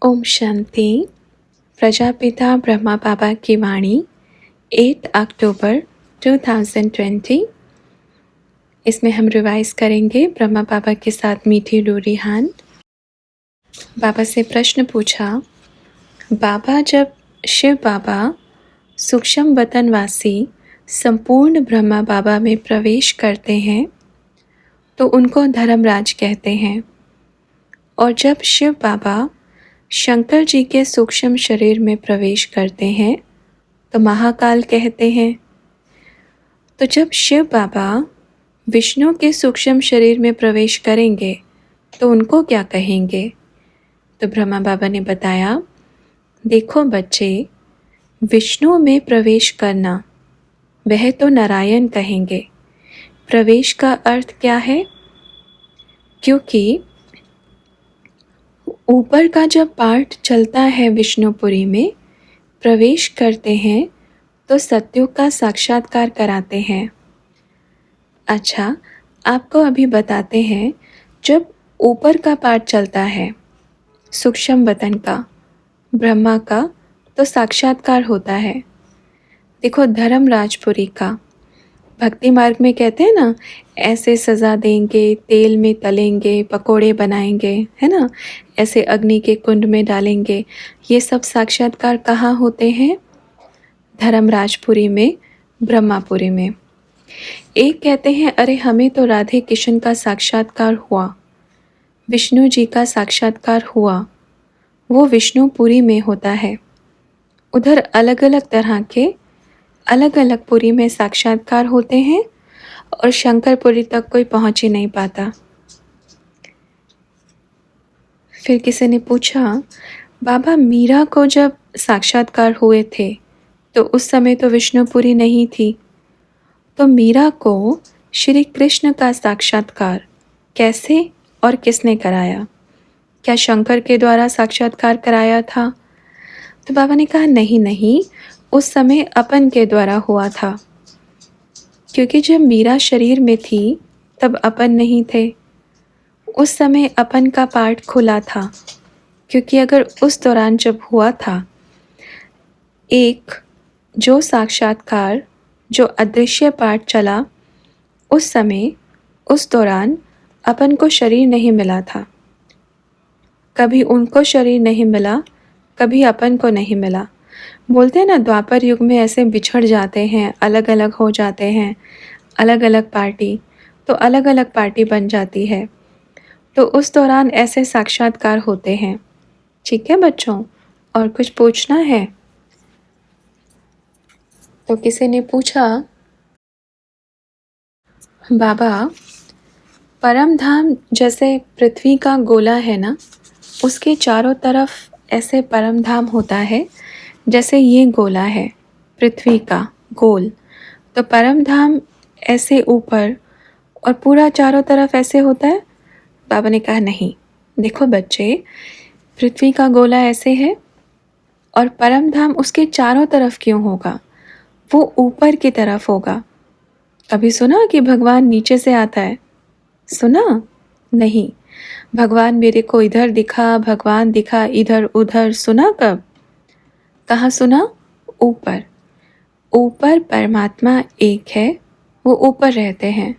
ओम शांति। प्रजापिता ब्रह्मा बाबा की वाणी 8 अक्टूबर 2020। इसमें हम रिवाइज करेंगे ब्रह्मा बाबा के साथ मीठी रूरिहान। बाबा से प्रश्न पूछा, बाबा जब शिव बाबा सूक्ष्म वतनवासी संपूर्ण ब्रह्मा बाबा में प्रवेश करते हैं तो उनको धर्मराज कहते हैं, और जब शिव बाबा शंकर जी के सूक्ष्म शरीर में प्रवेश करते हैं तो महाकाल कहते हैं। तो जब शिव बाबा विष्णु के सूक्ष्म शरीर में प्रवेश करेंगे तो उनको क्या कहेंगे? तो ब्रह्मा बाबा ने बताया, देखो बच्चे, विष्णु में प्रवेश करना वह तो नारायण कहेंगे। प्रवेश का अर्थ क्या है? क्योंकि ऊपर का जब पार्ट चलता है विष्णुपुरी में, प्रवेश करते हैं तो सत्युग का साक्षात्कार कराते हैं। अच्छा, आपको अभी बताते हैं, जब ऊपर का पार्ट चलता है सूक्ष्म वतन का, ब्रह्मा का, तो साक्षात्कार होता है। देखो धर्मराजपुरी का भक्ति मार्ग में कहते हैं ना, ऐसे सजा देंगे, तेल में तलेंगे, पकोड़े बनाएंगे, है ना, ऐसे अग्नि के कुंड में डालेंगे। ये सब साक्षात्कार कहाँ होते हैं? धर्मराजपुरी में, ब्रह्मापुरी में। एक कहते हैं, अरे हमें तो राधे कृष्ण का साक्षात्कार हुआ, विष्णु जी का साक्षात्कार हुआ, वो विष्णुपुरी में होता है। उधर अलग अलग तरह के अलग अलग पुरी में साक्षात्कार होते हैं और शंकरपुरी तक कोई पहुंच ही नहीं पाता। फिर किसी ने पूछा, बाबा मीरा को जब साक्षात्कार हुए थे तो उस समय तो विष्णुपुरी नहीं थी, तो मीरा को श्री कृष्ण का साक्षात्कार कैसे और किसने कराया? क्या शंकर के द्वारा साक्षात्कार कराया था? तो बाबा ने कहा, नहीं नहीं, उस समय अपन के द्वारा हुआ था, क्योंकि जब मीरा शरीर में थी तब अपन नहीं थे। उस समय अपन का पार्ट खुला था, क्योंकि अगर उस दौरान जब हुआ था एक जो साक्षात्कार, जो अदृश्य पार्ट चला, उस समय उस दौरान अपन को शरीर नहीं मिला था। कभी उनको शरीर नहीं मिला, कभी अपन को नहीं मिला। बोलते हैं ना, द्वापर युग में ऐसे बिछड़ जाते हैं, अलग अलग हो जाते हैं, अलग अलग पार्टी, तो अलग अलग पार्टी बन जाती है। तो उस दौरान ऐसे साक्षात्कार होते हैं। ठीक है बच्चों, और कुछ पूछना है? तो किसी ने पूछा, बाबा परम धाम जैसे पृथ्वी का गोला है ना, उसके चारों तरफ ऐसे परम धाम होता है जैसे ये गोला है पृथ्वी का गोल, तो परम धाम ऐसे ऊपर और पूरा चारों तरफ ऐसे होता है? बाबा ने कहा, नहीं, देखो बच्चे, पृथ्वी का गोला ऐसे है और परम धाम उसके चारों तरफ क्यों होगा? वो ऊपर की तरफ होगा। कभी सुना कि भगवान नीचे से आता है? सुना? नहीं। भगवान मेरे को इधर दिखा, भगवान दिखा इधर उधर, सुना कब? कहाँ सुना? ऊपर। ऊपर परमात्मा एक है, वो ऊपर रहते हैं,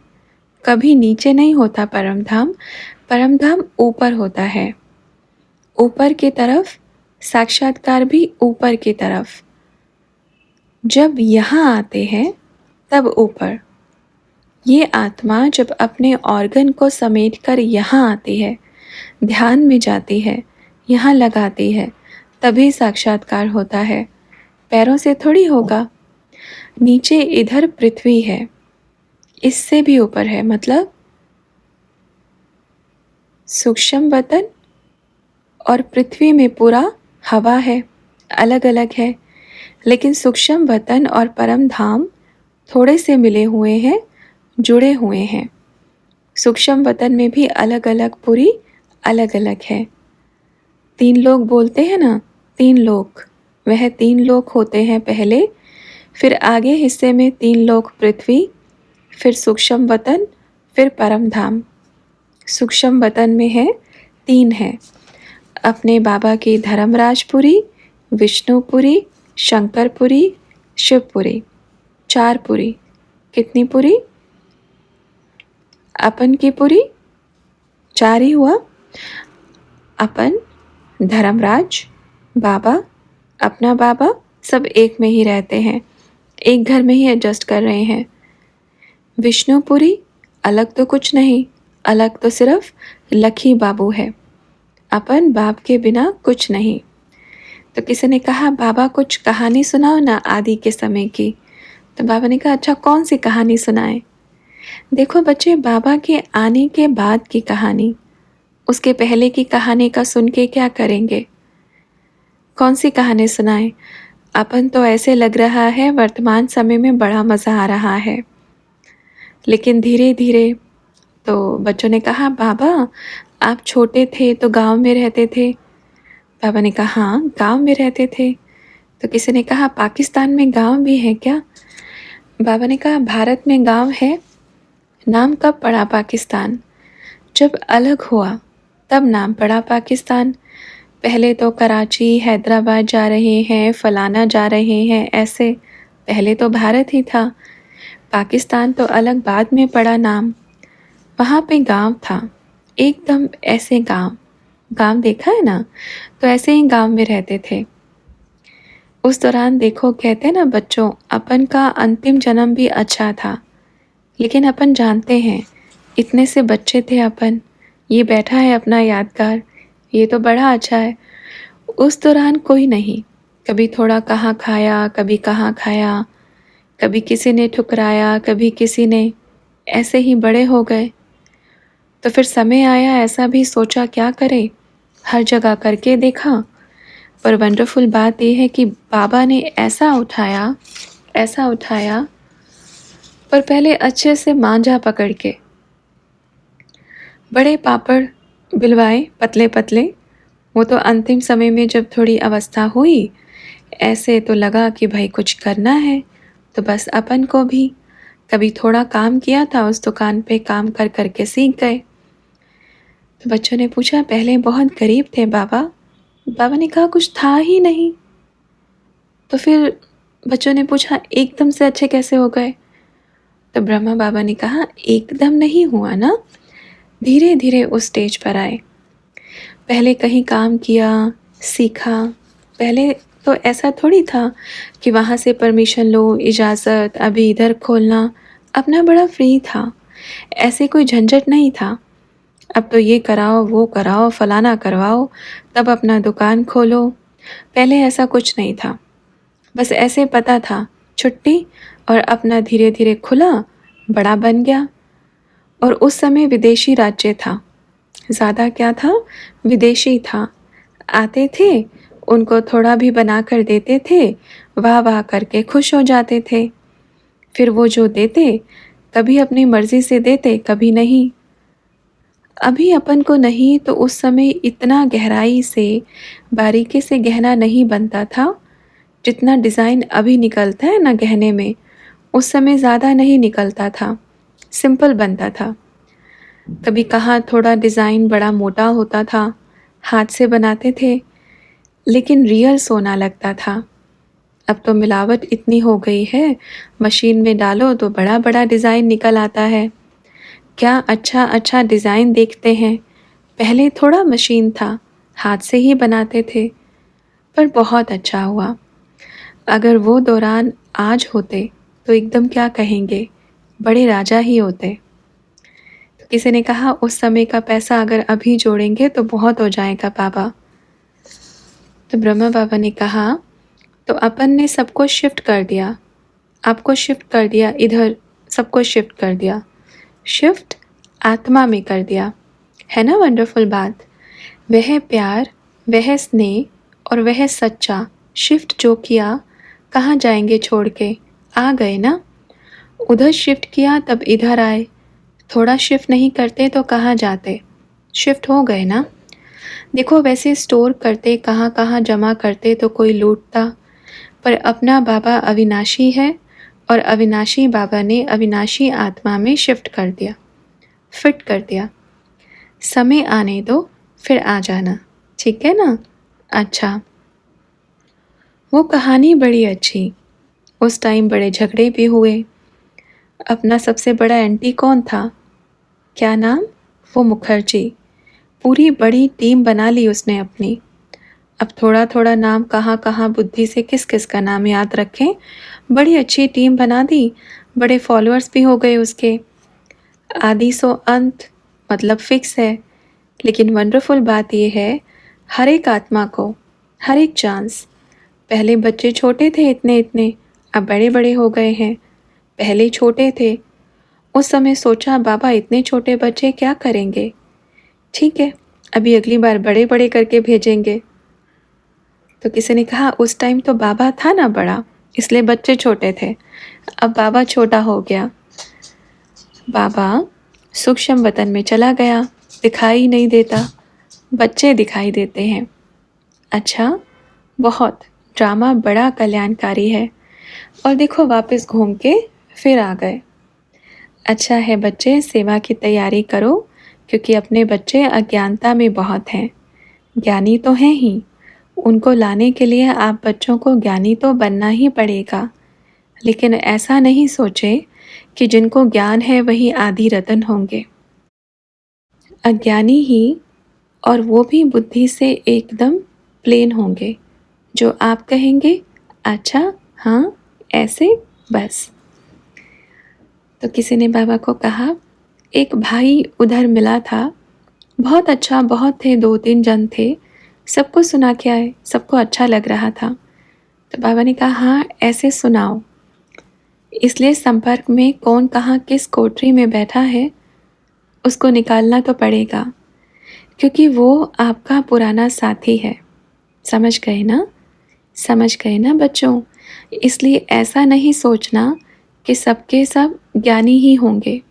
कभी नीचे नहीं होता परम धाम। परम धाम ऊपर होता है, ऊपर की तरफ, साक्षात्कार भी ऊपर की तरफ। जब यहाँ आते हैं तब ऊपर। ये आत्मा जब अपने ऑर्गन को समेटकर यहाँ आती है, ध्यान में जाती है, यहाँ लगाती है, तभी साक्षात्कार होता है। पैरों से थोड़ी होगा। नीचे इधर पृथ्वी है, इससे भी ऊपर है, मतलब सूक्ष्म वतन और पृथ्वी में पूरा हवा है, अलग अलग है। लेकिन सूक्ष्म वतन और परम धाम थोड़े से मिले हुए हैं, जुड़े हुए हैं। सूक्ष्म वतन में भी अलग अलग पूरी अलग अलग है। 3 लोग बोलते हैं ना, 3 लोक, वह 3 लोक होते हैं पहले, फिर आगे हिस्से में 3 लोक पृथ्वी, फिर सूक्ष्म वतन, फिर परम धाम। सूक्ष्म वतन में है 3 है। अपने बाबा की धर्मराजपुरी, विष्णुपुरी, शंकरपुरी, शिवपुरी, 4 पुरी। कितनी पुरी? अपन की पुरी 4 ही हुआ। अपन, धर्मराज, बाबा, अपना बाबा सब एक में ही रहते हैं, एक घर में ही एडजस्ट कर रहे हैं। विष्णुपुरी अलग तो कुछ नहीं, अलग तो सिर्फ लखी बाबू है। अपन बाप के बिना कुछ नहीं। तो किसी ने कहा बाबा कुछ कहानी सुनाओ ना आदि के समय की। तो बाबा ने कहा अच्छा कौन सी कहानी सुनाएं? देखो बच्चे, बाबा के आने के बाद की कहानी, उसके पहले की कहानी का सुन के क्या करेंगे? कौन सी कहानी सुनाएं? अपन तो ऐसे लग रहा है वर्तमान समय में बड़ा मज़ा आ रहा है। लेकिन धीरे धीरे तो बच्चों ने कहा बाबा आप छोटे थे तो गांव में रहते थे। बाबा ने कहा हाँ गांव में रहते थे। तो किसी ने कहा पाकिस्तान में गांव भी है क्या? बाबा ने कहा भारत में गांव है, नाम कब पड़ा पाकिस्तान? जब अलग हुआ तब नाम पड़ा पाकिस्तान। पहले तो कराची, हैदराबाद जा रहे हैं, फलाना जा रहे हैं, ऐसे पहले तो भारत ही था। पाकिस्तान तो अलग बाद में पड़ा नाम। वहाँ पे गांव था, एकदम ऐसे गांव, गांव देखा है ना, तो ऐसे ही गांव में रहते थे। उस दौरान देखो कहते हैं ना बच्चों, अपन का अंतिम जन्म भी अच्छा था। लेकिन अपन जानते हैं इतने से बच्चे थे अपन, ये बैठा है अपना यादगार, ये तो बड़ा अच्छा है। उस दौरान कोई नहीं, कभी थोड़ा कहाँ खाया, कभी कहाँ खाया, कभी किसी ने ठुकराया, कभी किसी ने, ऐसे ही बड़े हो गए। तो फिर समय आया ऐसा भी सोचा क्या करे, हर जगह करके देखा। पर वंडरफुल बात यह है कि बाबा ने ऐसा उठाया, ऐसा उठाया, पर पहले अच्छे से मांझा पकड़ के, बड़े पापड़ बिलवाए पतले पतले। वो तो अंतिम समय में जब थोड़ी अवस्था हुई, ऐसे तो लगा कि भाई कुछ करना है, तो बस अपन को भी कभी थोड़ा काम किया था उस दुकान पे, काम कर कर के सीख गए। तो बच्चों ने पूछा पहले बहुत गरीब थे बाबा? बाबा ने कहा कुछ था ही नहीं। तो फिर बच्चों ने पूछा एकदम से अच्छे कैसे हो गए? तो ब्रह्मा बाबा ने कहा एकदम नहीं हुआ ना, धीरे धीरे उस स्टेज पर आए। पहले कहीं काम किया, सीखा। पहले तो ऐसा थोड़ी था कि वहाँ से परमिशन लो, इजाज़त, अभी इधर खोलना, अपना बड़ा फ्री था, ऐसे कोई झंझट नहीं था। अब तो ये कराओ, वो कराओ, फलाना करवाओ, तब अपना दुकान खोलो। पहले ऐसा कुछ नहीं था, बस ऐसे पता था छुट्टी, और अपना धीरे धीरे खुला, बड़ा बन गया। और उस समय विदेशी राज्य था, ज़्यादा क्या था, विदेशी था। आते थे, उनको थोड़ा भी बना कर देते थे, वाह वाह करके खुश हो जाते थे। फिर वो जो देते, कभी अपनी मर्ज़ी से देते, कभी नहीं। अभी अपन को नहीं तो उस समय इतना गहराई से, बारीकी से गहना नहीं बनता था। जितना डिज़ाइन अभी निकलता है ना गहने में, उस समय ज़्यादा नहीं निकलता था, सिंपल बनता था। कभी कहाँ थोड़ा डिज़ाइन बड़ा मोटा होता था, हाथ से बनाते थे, लेकिन रियल सोना लगता था। अब तो मिलावट इतनी हो गई है, मशीन में डालो तो बड़ा बड़ा डिज़ाइन निकल आता है। क्या अच्छा अच्छा डिज़ाइन देखते हैं। पहले थोड़ा मशीन था, हाथ से ही बनाते थे, पर बहुत अच्छा हुआ। अगर वो दौरान आज होते तो एकदम क्या कहेंगे, बड़े राजा ही होते। तो किसी ने कहा उस समय का पैसा अगर अभी जोड़ेंगे तो बहुत हो जाएगा बाबा। तो ब्रह्मा बाबा ने कहा तो अपन ने सबको शिफ्ट कर दिया, आपको शिफ्ट कर दिया, इधर सबको शिफ्ट कर दिया। शिफ्ट आत्मा में कर दिया, है ना वंडरफुल बात। वह प्यार, वह स्नेह और वह सच्चा शिफ्ट जो किया, कहाँ जाएंगे छोड़ के, आ गए ना। उधर शिफ्ट किया तब इधर आए, थोड़ा शिफ्ट नहीं करते तो कहाँ जाते, शिफ्ट हो गए ना। देखो वैसे स्टोर करते, कहाँ कहाँ जमा करते तो कोई लूटता, पर अपना बाबा अविनाशी है, और अविनाशी बाबा ने अविनाशी आत्मा में शिफ्ट कर दिया, फिट कर दिया। समय आने दो, फिर आ जाना, ठीक है ना? अच्छा, वो कहानी बड़ी अच्छी। उस टाइम बड़े झगड़े भी हुए। अपना सबसे बड़ा एंटी कौन था? क्या नाम? वो मुखर्जी। पूरी बड़ी टीम बना ली उसने अपनी। अब थोड़ा-थोड़ा नाम कहाँ-कहाँ बुद्धि से किस-किस का नाम याद रखें। बड़ी अच्छी टीम बना दी, बड़े फॉलोअर्स भी हो गए उसके। आदि सो अंत मतलब फिक्स है। लेकिन वंडरफुल बात ये है, हर एक आत्मा को, हर एक चांस। पहले बच्चे छोटे थे इतने-इतने, अब बड़े-बड़े हो गए हैं। पहले छोटे थे, उस समय सोचा बाबा इतने छोटे बच्चे क्या करेंगे? ठीक है, अभी अगली बार बड़े-बड़े करके भेजेंगे। तो किसी ने कहा उस टाइम तो बाबा था ना बड़ा, इसलिए बच्चे छोटे थे। अब बाबा छोटा हो गया। बाबा सूक्ष्म वतन में चला गया, दिखाई नहीं देता, बच्चे दिखाई देते हैं। अच्छा, बहुत ड्रामा बड़ा कल्याणकारी है। और देखो वापस घूम के फिर आ गए। अच्छा है बच्चे, सेवा की तैयारी करो, क्योंकि अपने बच्चे अज्ञानता में बहुत हैं। ज्ञानी तो हैं ही, उनको लाने के लिए आप बच्चों को ज्ञानी तो बनना ही पड़ेगा। लेकिन ऐसा नहीं सोचे कि जिनको ज्ञान है वही आदि रतन होंगे। अज्ञानी ही, और वो भी बुद्धि से एकदम प्लेन होंगे। जो आप कहेंगे, अच्छा, हाँ, ऐसे, बस। तो किसी ने बाबा को कहा, एक भाई उधर मिला था, बहुत अच्छा, बहुत थे, 2-3 जन थे, सबको सुना के आए, सबको अच्छा लग रहा था। तो बाबा ने कहा, हाँ, ऐसे सुनाओ। इसलिए संपर्क में कौन कहाँ किस कोठरी में बैठा है, उसको निकालना तो पड़ेगा, क्योंकि वो आपका पुराना साथी है। समझ गए ना? समझ गए ना बच्चों? इसलिए ऐसा नहीं सोचना कि सबके सब ज्ञानी ही होंगे।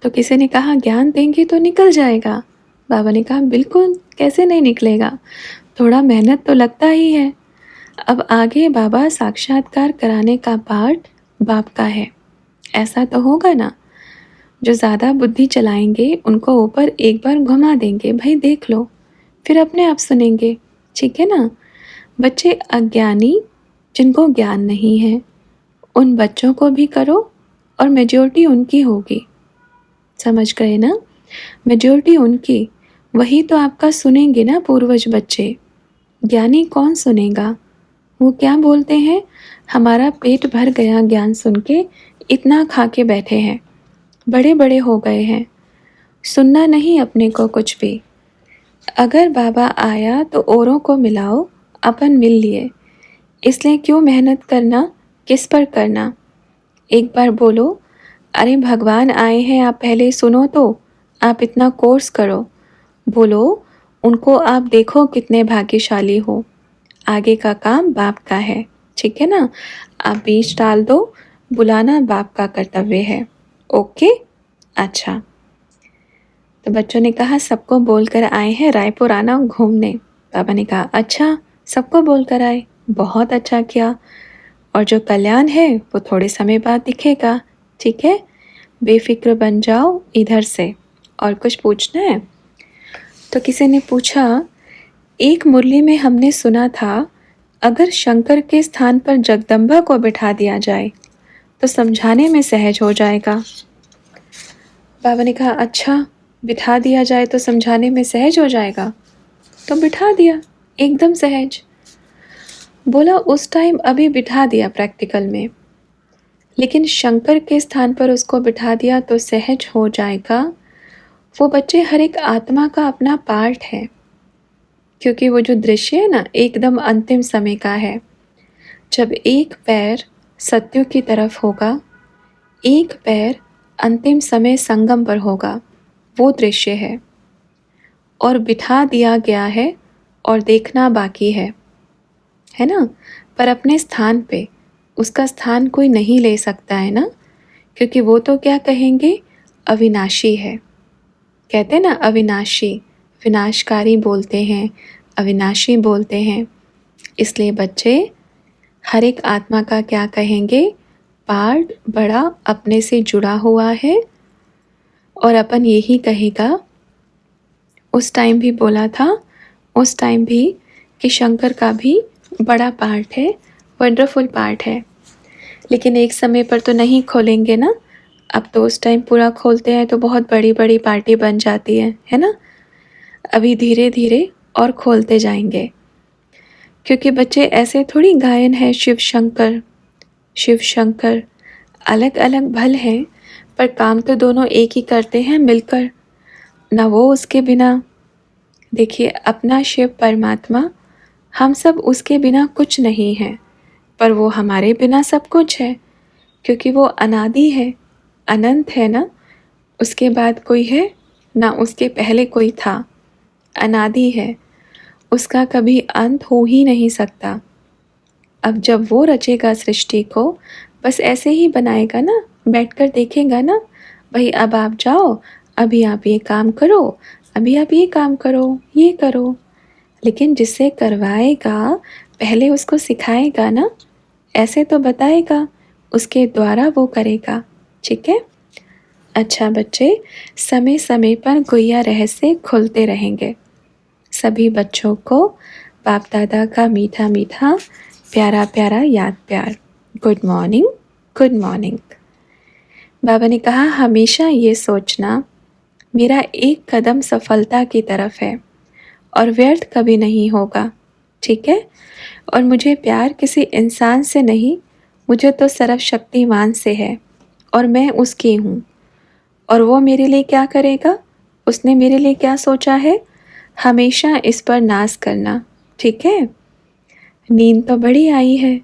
तो किसी ने कहा ज्ञान देंगे तो निकल जाएगा। बाबा ने कहा बिल्कुल, कैसे नहीं निकलेगा, थोड़ा मेहनत तो लगता ही है। अब आगे बाबा साक्षात्कार कराने का पार्ट बाप का है। ऐसा तो होगा ना, जो ज़्यादा बुद्धि चलाएंगे उनको ऊपर एक बार घुमा देंगे, भाई देख लो, फिर अपने आप सुनेंगे। ठीक है ना? बच्चे अज्ञानी, जिनको ज्ञान नहीं है, उन बच्चों को भी करो और मेजॉरिटी उनकी होगी। समझ गए ना? मेजॉरिटी उनकी, वही तो आपका सुनेंगे ना पूर्वज बच्चे। ज्ञानी कौन सुनेगा? वो क्या बोलते हैं, हमारा पेट भर गया ज्ञान सुन के, इतना खा के बैठे हैं, बड़े बड़े हो गए हैं, सुनना नहीं अपने को कुछ भी। अगर बाबा आया तो औरों को मिलाओ, अपन मिल लिए। इसलिए क्यों मेहनत करना, किस पर करना? एक बार बोलो, अरे भगवान आए हैं, आप पहले सुनो तो, आप इतना कोर्स करो। बोलो उनको, आप देखो कितने भाग्यशाली हो, आगे का काम बाप का है। ठीक है ना? आप बीज डाल दो, बुलाना बाप का कर्तव्य है। ओके? अच्छा। तो बच्चों ने कहा सबको बोलकर आए हैं रायपुर आना घूमने। बाबा ने कहा अच्छा, सबको बोलकर आए, बहुत अच्छा किया। और जो कल्याण है वो थोड़े समय बाद दिखेगा। ठीक है, बेफिक्र बन जाओ इधर से। और कुछ पूछना है? तो किसी ने पूछा, एक मुरली में हमने सुना था, अगर शंकर के स्थान पर जगदम्बा को बिठा दिया जाए तो समझाने में सहज हो जाएगा। बाबा ने कहा अच्छा, बिठा दिया जाए तो समझाने में सहज हो जाएगा। तो बिठा दिया, एकदम सहज। बोला उस टाइम अभी बिठा दिया प्रैक्टिकल में, लेकिन शंकर के स्थान पर उसको बिठा दिया तो सहज हो जाएगा। वो बच्चे हर एक आत्मा का अपना पार्ट है, क्योंकि वो जो दृश्य है ना, एकदम अंतिम समय का है, जब एक पैर सत्य की तरफ होगा, एक पैर अंतिम समय संगम पर होगा, वो दृश्य है। और बिठा दिया गया है और देखना बाकी है ना? पर अपने स्थान पे, उसका स्थान कोई नहीं ले सकता है ना, क्योंकि वो तो क्या कहेंगे, अविनाशी है। कहते हैं ना अविनाशी, विनाशकारी बोलते हैं, अविनाशी बोलते हैं। इसलिए बच्चे हर एक आत्मा का क्या कहेंगे, पार्ट बड़ा अपने से जुड़ा हुआ है। और अपन यही कहेगा, उस टाइम भी बोला था, उस टाइम भी, कि शंकर का भी बड़ा पार्ट है, वंडरफुल पार्ट है। लेकिन एक समय पर तो नहीं खोलेंगे ना। अब तो उस टाइम पूरा खोलते हैं तो बहुत बड़ी बड़ी पार्टी बन जाती है ना। अभी धीरे धीरे और खोलते जाएंगे, क्योंकि बच्चे ऐसे थोड़ी गायन है शिव शंकर। शिव शंकर अलग अलग भल हैं, पर काम तो दोनों एक ही करते हैं मिलकर। ना वो उसके बिना। देखिए, अपना शिव परमात्मा, हम सब उसके बिना कुछ नहीं हैं, पर वो हमारे बिना सब कुछ है, क्योंकि वो अनादि है, अनंत है ना। उसके बाद कोई है ना, उसके पहले कोई था। अनादि है, उसका कभी अंत हो ही नहीं सकता। अब जब वो रचेगा सृष्टि को, बस ऐसे ही बनाएगा ना, बैठकर देखेगा ना, भाई अब आप जाओ, अभी आप ये काम करो, अभी आप ये काम करो, ये करो। लेकिन जिससे करवाएगा, पहले उसको सिखाएगा ना, ऐसे तो बताएगा, उसके द्वारा वो करेगा। ठीक है। अच्छा बच्चे, समय समय पर गुड़िया रहस्य खुलते रहेंगे। सभी बच्चों को बाप दादा का मीठा मीठा प्यारा प्यारा याद प्यार। Good morning, good morning. बाबा ने कहा, हमेशा ये सोचना मेरा एक कदम सफलता की तरफ है और व्यर्थ कभी नहीं होगा। ठीक है। और मुझे प्यार किसी इंसान से नहीं, मुझे तो सर्वशक्तिमान से है, और मैं उसकी हूँ। और वो मेरे लिए क्या करेगा, उसने मेरे लिए क्या सोचा है, हमेशा इस पर नाज करना। ठीक है। नींद तो बड़ी आई है।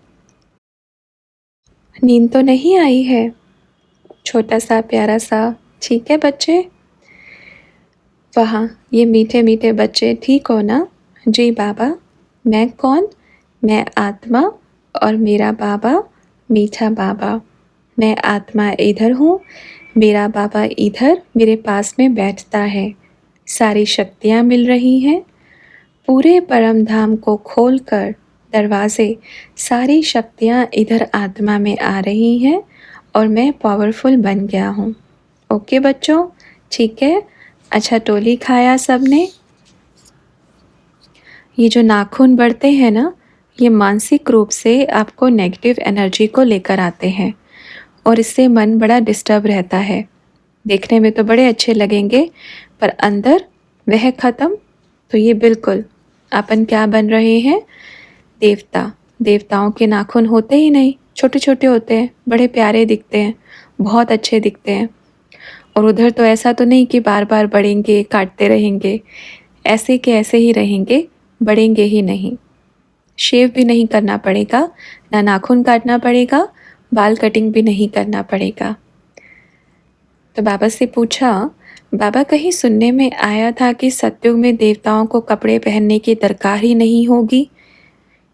नींद तो नहीं आई है, छोटा सा प्यारा सा। ठीक है बच्चे। वहाँ ये मीठे मीठे बच्चे ठीक हो ना। जी बाबा। मैं कौन? मैं आत्मा, और मेरा बाबा मीठा बाबा। मैं आत्मा इधर हूँ, मेरा बाबा इधर मेरे पास में बैठता है। सारी शक्तियाँ मिल रही हैं, पूरे परम धाम को खोलकर दरवाजे, सारी शक्तियाँ इधर आत्मा में आ रही हैं, और मैं पावरफुल बन गया हूँ। ओके बच्चों, ठीक है। अच्छा, टोली खाया सबने? ये जो नाखून बढ़ते हैं ना, ये मानसिक रूप से आपको नेगेटिव एनर्जी को लेकर आते हैं, और इससे मन बड़ा डिस्टर्ब रहता है। देखने में तो बड़े अच्छे लगेंगे, पर अंदर वह ख़त्म। तो ये बिल्कुल अपन क्या बन रहे हैं, देवता। देवताओं के नाखून होते ही नहीं, छोटे छोटे होते हैं, बड़े प्यारे दिखते हैं, बहुत अच्छे दिखते हैं। और उधर तो ऐसा तो नहीं कि बार बार बढ़ेंगे, काटते रहेंगे, ऐसे के ऐसे ही रहेंगे, बढ़ेंगे ही नहीं। शेव भी नहीं करना पड़ेगा, ना नाखून काटना पड़ेगा, बाल कटिंग भी नहीं करना पड़ेगा। तो बाबा से पूछा, बाबा कहीं सुनने में आया था कि सतयुग में देवताओं को कपड़े पहनने की दरकार ही नहीं होगी,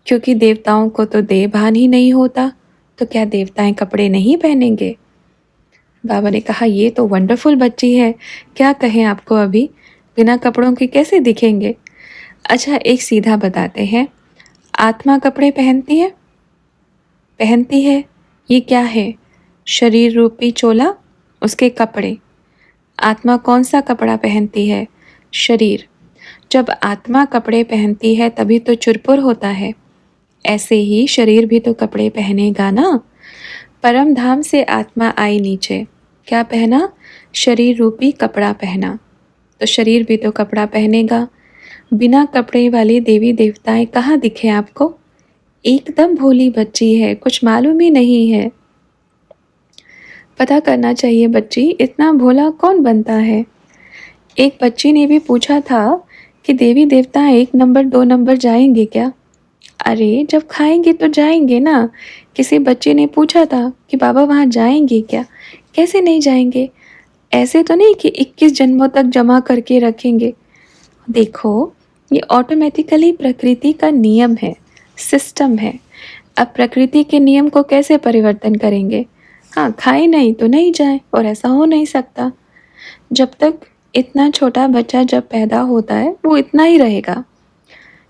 क्योंकि देवताओं को तो देह भान ही नहीं होता, तो क्या देवताएं कपड़े नहीं पहनेंगे? बाबा ने कहा, ये तो वंडरफुल बच्ची है, क्या कहें आपको, अभी बिना कपड़ों के कैसे दिखेंगे। अच्छा, एक सीधा बताते हैं, आत्मा कपड़े पहनती है? पहनती है। ये क्या है? शरीर रूपी चोला, उसके कपड़े। आत्मा कौन सा कपड़ा पहनती है? शरीर। जब आत्मा कपड़े पहनती है तभी तो चुरपुर होता है, ऐसे ही शरीर भी तो कपड़े पहनेगा ना। परम धाम से आत्मा आई नीचे, क्या पहना? शरीर रूपी कपड़ा पहना, तो शरीर भी तो कपड़ा पहनेगा। बिना कपड़े वाली देवी देवताएं कहाँ दिखे आपको? एकदम भोली बच्ची है, कुछ मालूम ही नहीं है। पता करना चाहिए बच्ची, इतना भोला कौन बनता है। एक बच्ची ने भी पूछा था कि देवी देवता 1 नंबर 2 नंबर जाएंगे क्या? अरे जब खाएंगे तो जाएंगे ना। किसी बच्चे ने पूछा था कि बाबा वहाँ जाएंगे क्या? कैसे नहीं जाएंगे? ऐसे तो नहीं कि 21 जन्मों तक जमा करके रखेंगे। देखो, ये ऑटोमेटिकली प्रकृति का नियम है, सिस्टम है। अब प्रकृति के नियम को कैसे परिवर्तन करेंगे? हाँ, खाए नहीं तो नहीं जाए, और ऐसा हो नहीं सकता। जब तक इतना छोटा बच्चा जब पैदा होता है वो इतना ही रहेगा,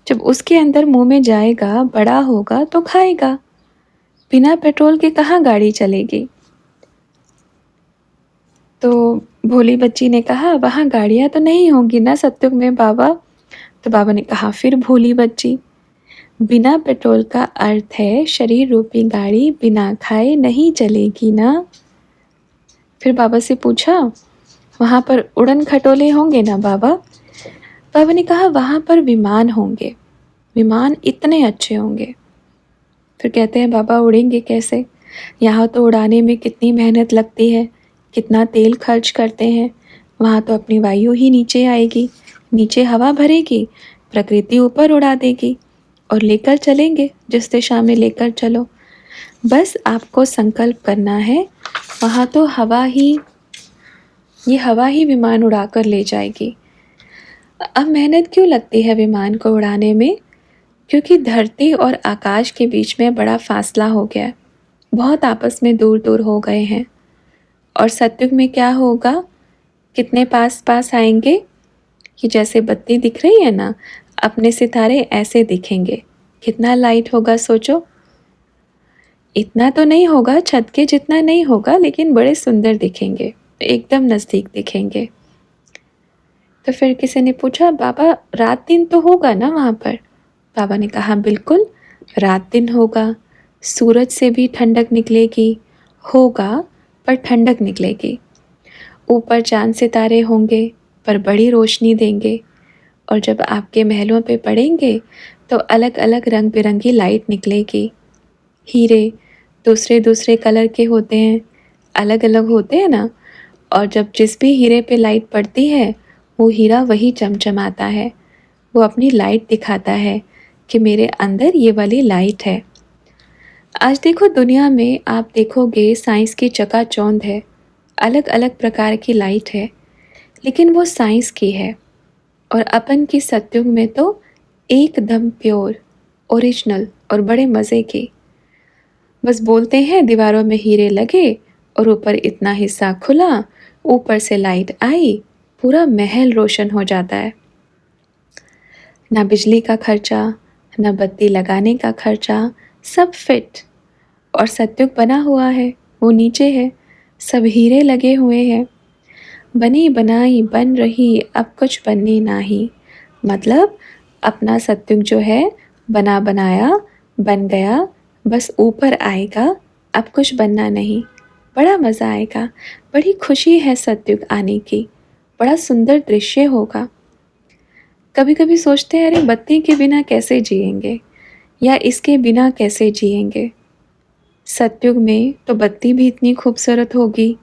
जब उसके अंदर मुंह में जाएगा, बड़ा होगा तो खाएगा। बिना पेट्रोल के कहाँ गाड़ी चलेगी। तो भोली बच्ची ने कहा, वहाँ गाड़ियाँ तो नहीं होंगी ना सत्युग में बाबा? तो बाबा ने कहा, फिर भोली बच्ची, बिना पेट्रोल का अर्थ है शरीर रूपी गाड़ी बिना खाए नहीं चलेगी ना। फिर बाबा से पूछा, वहाँ पर उड़न खटोले होंगे ना बाबा? बाबा ने कहा, वहाँ पर विमान होंगे, विमान इतने अच्छे होंगे। फिर कहते हैं, बाबा उड़ेंगे कैसे? यहाँ तो उड़ाने में कितनी मेहनत लगती है, कितना तेल खर्च करते हैं। वहाँ तो अपनी वायु ही नीचे आएगी, नीचे हवा भरेगी, प्रकृति ऊपर उड़ा देगी और लेकर चलेंगे जिस दिशा में लेकर चलो। बस आपको संकल्प करना है, वहाँ तो ये हवा ही विमान उड़ाकर ले जाएगी। अब मेहनत क्यों लगती है विमान को उड़ाने में? क्योंकि धरती और आकाश के बीच में बड़ा फासला हो गया है, बहुत आपस में दूर दूर हो गए हैं। और सतयुग में क्या होगा? कितने पास पास आएंगे, कि जैसे बत्ती दिख रही है ना, अपने सितारे ऐसे दिखेंगे। कितना लाइट होगा सोचो। इतना तो नहीं होगा, छत के जितना नहीं होगा, लेकिन बड़े सुंदर दिखेंगे, एकदम नज़दीक दिखेंगे। तो फिर किसी ने पूछा, बाबा रात दिन तो होगा ना वहाँ पर? बाबा ने कहा, बिल्कुल रात दिन होगा, सूरज से भी ठंडक निकलेगी, होगा पर ठंडक निकलेगी। ऊपर चांद सितारे होंगे पर बड़ी रोशनी देंगे, और जब आपके महलों पे पड़ेंगे तो अलग अलग रंग बिरंगी लाइट निकलेगी। हीरे दूसरे दूसरे कलर के होते हैं, अलग अलग होते हैं ना, और जब जिस भी हीरे पे लाइट पड़ती है वो हीरा वही चमचमाता है, वो अपनी लाइट दिखाता है कि मेरे अंदर ये वाली लाइट है। आज देखो दुनिया में आप देखोगे साइंस की चकाचौंध है, अलग अलग प्रकार की लाइट है, लेकिन वो साइंस की है। और अपन की सतयुग में तो एकदम प्योर, ओरिजिनल और बड़े मज़े की। बस बोलते हैं दीवारों में हीरे लगे और ऊपर इतना हिस्सा खुला, ऊपर से लाइट आई, पूरा महल रोशन हो जाता है। ना बिजली का खर्चा, ना बत्ती लगाने का खर्चा, सब फिट। और सतयुग बना हुआ है, वो नीचे है, सब हीरे लगे हुए हैं। बनी बनाई बन रही, अब कुछ बननी नाही। मतलब अपना सतयुग जो है, बना बनाया बन गया, बस ऊपर आएगा, अब कुछ बनना नहीं। बड़ा मज़ा आएगा, बड़ी खुशी है सतयुग आने की, बड़ा सुंदर दृश्य होगा। कभी कभी सोचते हैं, अरे बत्ती के बिना कैसे जिएंगे, या इसके बिना कैसे जिएंगे। सतयुग में तो बत्ती भी इतनी खूबसूरत होगी,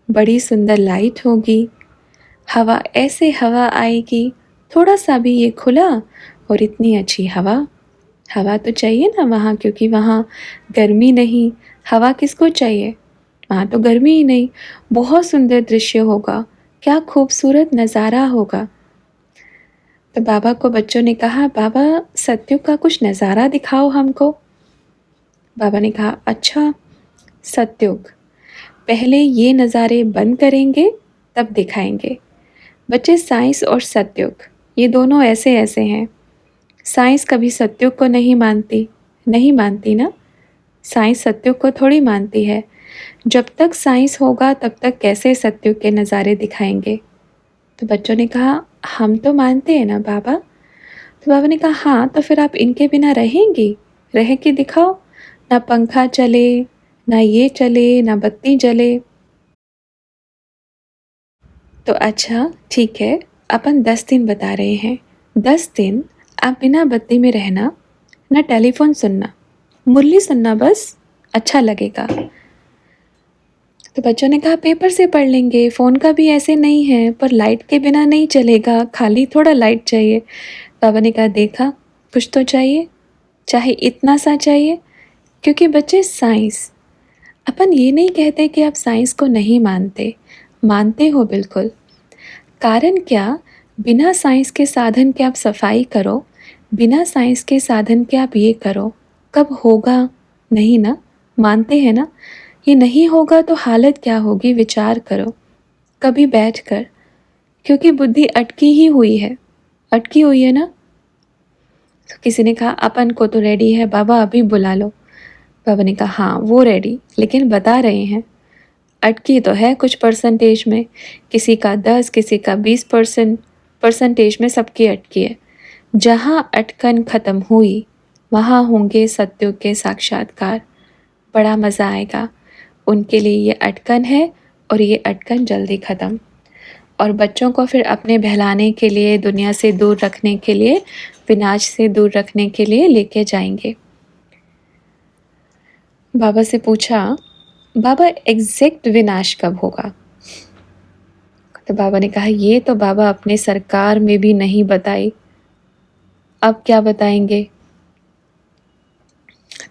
बड़ी सुंदर लाइट होगी, हवा ऐसे हवा आएगी, थोड़ा सा भी ये खुला और इतनी अच्छी हवा। हवा तो चाहिए ना वहाँ, क्योंकि वहाँ गर्मी नहीं, हवा किसको चाहिए? वहाँ तो गर्मी ही नहीं। बहुत सुंदर दृश्य होगा, क्या खूबसूरत नज़ारा होगा। तो बाबा को बच्चों ने कहा, बाबा सतयुग का कुछ नज़ारा दिखाओ हमको। बाबा ने कहा, अच्छा सतयुग, पहले ये नज़ारे बंद करेंगे तब दिखाएंगे। बच्चे, साइंस और सतयुग ये दोनों ऐसे ऐसे हैं। साइंस कभी सतयुग को नहीं मानती, नहीं मानती ना। साइंस सतयुग को थोड़ी मानती है। जब तक साइंस होगा तब तक कैसे सतयुग के नज़ारे दिखाएंगे। तो बच्चों ने कहा, हम तो मानते हैं ना बाबा। तो बाबा ने कहा, हाँ तो फिर आप इनके बिना रहेंगी? रह के दिखाओ, ना पंखा चले, ना ये चले, ना बत्ती जले। तो अच्छा ठीक है, अपन 10 दिन बता रहे हैं। 10 दिन आप बिना बत्ती में रहना, ना टेलीफोन सुनना, मुरली सुनना, बस अच्छा लगेगा। तो बच्चों ने कहा, पेपर से पढ़ लेंगे, फ़ोन का भी ऐसे नहीं है, पर लाइट के बिना नहीं चलेगा, खाली थोड़ा लाइट चाहिए। बाबा ने कहा, देखा कुछ तो चाहिए, चाहे इतना सा चाहिए। क्योंकि बच्चे साइंस, अपन ये नहीं कहते कि आप साइंस को नहीं मानते, मानते हो बिल्कुल। कारण क्या, बिना साइंस के साधन के आप सफाई करो, बिना साइंस के साधन के आप ये करो, कब होगा? नहीं ना, मानते हैं ना। ये नहीं होगा तो हालत क्या होगी, विचार करो कभी बैठ कर। क्योंकि बुद्धि अटकी ही हुई है, अटकी हुई है ना। तो किसी ने कहा, अपन को तो रेडी है बाबा, अभी बुला लो। बाबा ने कहा, हाँ वो रेडी, लेकिन बता रहे हैं अटकी तो है कुछ परसेंटेज में, किसी का 10, किसी का 20% परसेंटेज में सबकी अटकी है। जहाँ अटकन ख़त्म हुई वहाँ होंगे सत्युग के साक्षात्कार। बड़ा मज़ा आएगा। उनके लिए ये अटकन है और ये अटकन जल्दी ख़त्म। और बच्चों को फिर अपने बहलाने के लिए, दुनिया से दूर रखने के लिए, विनाश से दूर रखने के लिए लेके जाएंगे। बाबा से पूछा, बाबा एग्जैक्ट विनाश कब होगा? तो बाबा ने कहा, ये तो बाबा अपने सरकार में भी नहीं बताई, अब क्या बताएंगे?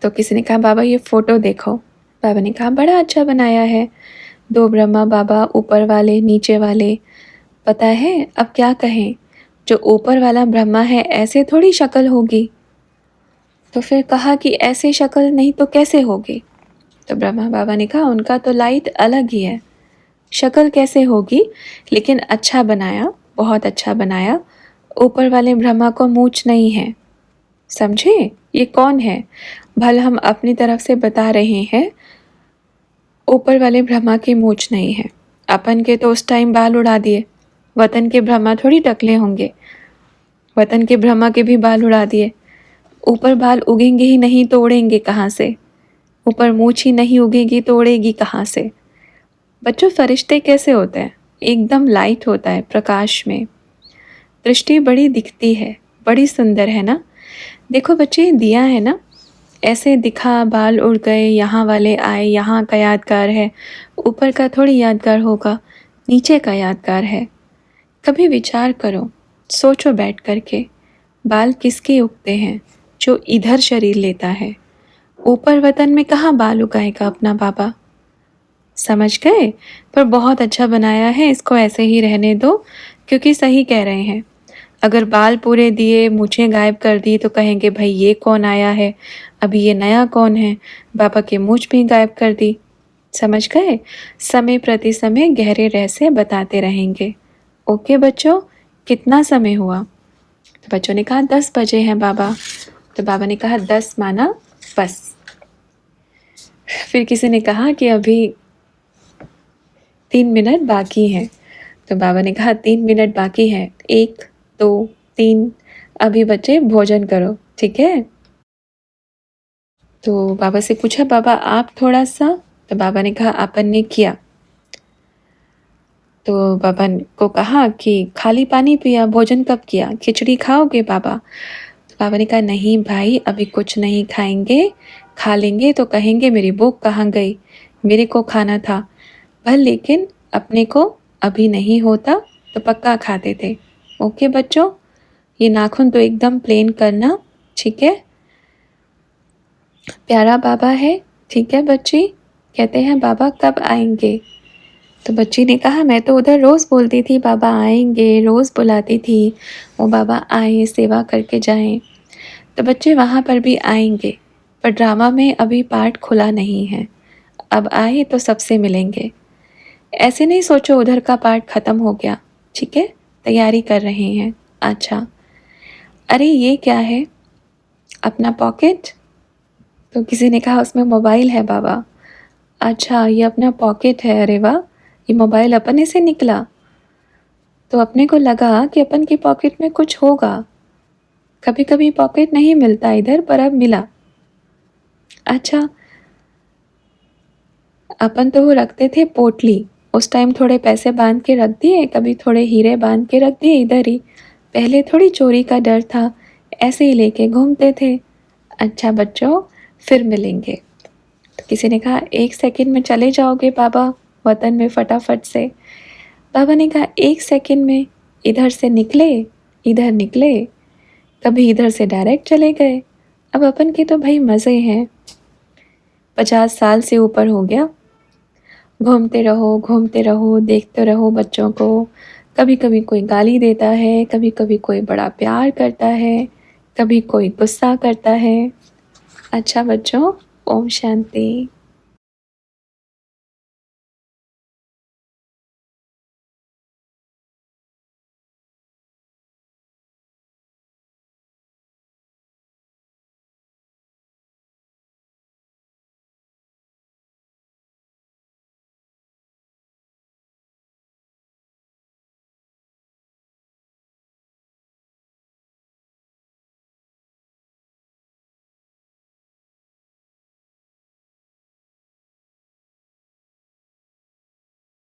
तो किसी ने कहा, बाबा ये फ़ोटो देखो। बाबा ने कहा, बड़ा अच्छा बनाया है, 2 ब्रह्मा बाबा, ऊपर वाले नीचे वाले। पता है अब क्या कहें, जो ऊपर वाला ब्रह्मा है ऐसे थोड़ी शक्ल होगी। तो फिर कहा कि ऐसे शक्ल नहीं तो कैसे होगी? तो ब्रह्मा बाबा ने कहा, उनका तो लाइट अलग ही है, शक्ल कैसे होगी? लेकिन अच्छा बनाया, बहुत अच्छा बनाया। ऊपर वाले ब्रह्मा को मूंछ नहीं है, समझे? ये कौन है? भल हम अपनी तरफ से बता रहे हैं, ऊपर वाले ब्रह्मा की मूंछ नहीं है। अपन के तो उस टाइम बाल उड़ा दिए, वतन के ब्रह्मा थोड़ी टकले होंगे, वतन के ब्रह्मा के भी बाल उड़ा दिए। ऊपर बाल उगेंगे ही नहीं तो उड़ेंगे कहाँ से? ऊपर मूंछ ही नहीं उगेगी तो उड़ेगी कहाँ से? बच्चों, फरिश्ते कैसे होते हैं? एकदम लाइट होता है, प्रकाश में। दृष्टि बड़ी दिखती है, बड़ी सुंदर है ना? देखो बच्चे, दिया है ना, ऐसे दिखा, बाल उड़ गए, यहाँ वाले आए, यहाँ का यादगार है, ऊपर का थोड़ी यादगार होगा, नीचे का यादगार है। कभी विचार करो, सोचो बैठ करके, बाल किसके उगते हैं? जो इधर शरीर लेता है। ऊपर वतन में कहाँ बाल उगाएगा अपना बाबा? समझ गए? पर बहुत अच्छा बनाया है, इसको ऐसे ही रहने दो, क्योंकि सही कह रहे हैं। अगर बाल पूरे दिए, मूछें गायब कर दी तो कहेंगे भाई ये कौन आया है, अभी ये नया कौन है? बाबा की मूछ भी गायब कर दी। समझ गए? समय प्रति समय गहरे रहस्य बताते रहेंगे। ओके बच्चों, कितना समय हुआ? तो बच्चों ने कहा 10 बजे हैं बाबा। तो बाबा ने कहा 10 माना बस। फिर किसी ने कहा कि अभी 3 मिनट बाकी हैं। तो बाबा ने कहा 3 मिनट बाकी हैं, 1 2 3, अभी बच्चे भोजन करो, ठीक है? तो बाबा से पूछा, बाबा आप थोड़ा सा? तो बाबा ने कहा अपन ने किया। तो बाबा को कहा कि खाली पानी पिया, भोजन कब किया? खिचड़ी खाओगे बाबा? तो बाबा ने कहा नहीं भाई, अभी कुछ नहीं खाएंगे, खा लेंगे तो कहेंगे मेरी भूख कहाँ गई, मेरे को खाना था। भल लेकिन अपने को अभी नहीं होता तो पक्का खाते थे। ओके बच्चों, ये नाखून तो एकदम प्लेन करना, ठीक है? प्यारा बाबा है, ठीक है बच्ची? कहते हैं बाबा कब आएंगे? तो बच्ची ने कहा, मैं तो उधर रोज़ बोलती थी बाबा आएंगे, रोज़ बुलाती थी, वो बाबा आए, सेवा करके जाएं। तो बच्चे वहाँ पर भी आएंगे, पर ड्रामा में अभी पार्ट खुला नहीं है, अब आए तो सबसे मिलेंगे। ऐसे नहीं सोचो उधर का पार्ट ख़त्म हो गया, ठीक है? तैयारी कर रहे हैं। अच्छा, अरे ये क्या है? अपना पॉकेट? तो किसी ने कहा उसमें मोबाइल है बाबा। अच्छा, ये अपना पॉकेट है, अरे वाह, ये मोबाइल अपने से निकला। तो अपने को लगा कि अपन की पॉकेट में कुछ होगा। कभी कभी पॉकेट नहीं मिलता इधर, पर अब मिला। अच्छा, अपन तो वो रखते थे पोटली, उस टाइम थोड़े पैसे बांध के रख दिए, कभी थोड़े हीरे बांध के रख दिए इधर ही। पहले थोड़ी चोरी का डर था, ऐसे ही लेके घूमते थे। अच्छा बच्चों, फिर मिलेंगे। तो किसी ने कहा 1 सेकंड में चले जाओगे बाबा वतन में फटाफट से? बाबा ने कहा 1 सेकंड में इधर से निकले, इधर निकले, कभी इधर से डायरेक्ट चले गए। अब अपन के तो भाई मज़े हैं। 50 साल से ऊपर हो गया, घूमते रहो, देखते रहो बच्चों को। कभी कभी कोई गाली देता है, कभी कभी कोई बड़ा प्यार करता है, कभी कोई गुस्सा करता है। अच्छा बच्चों, ओम शांति।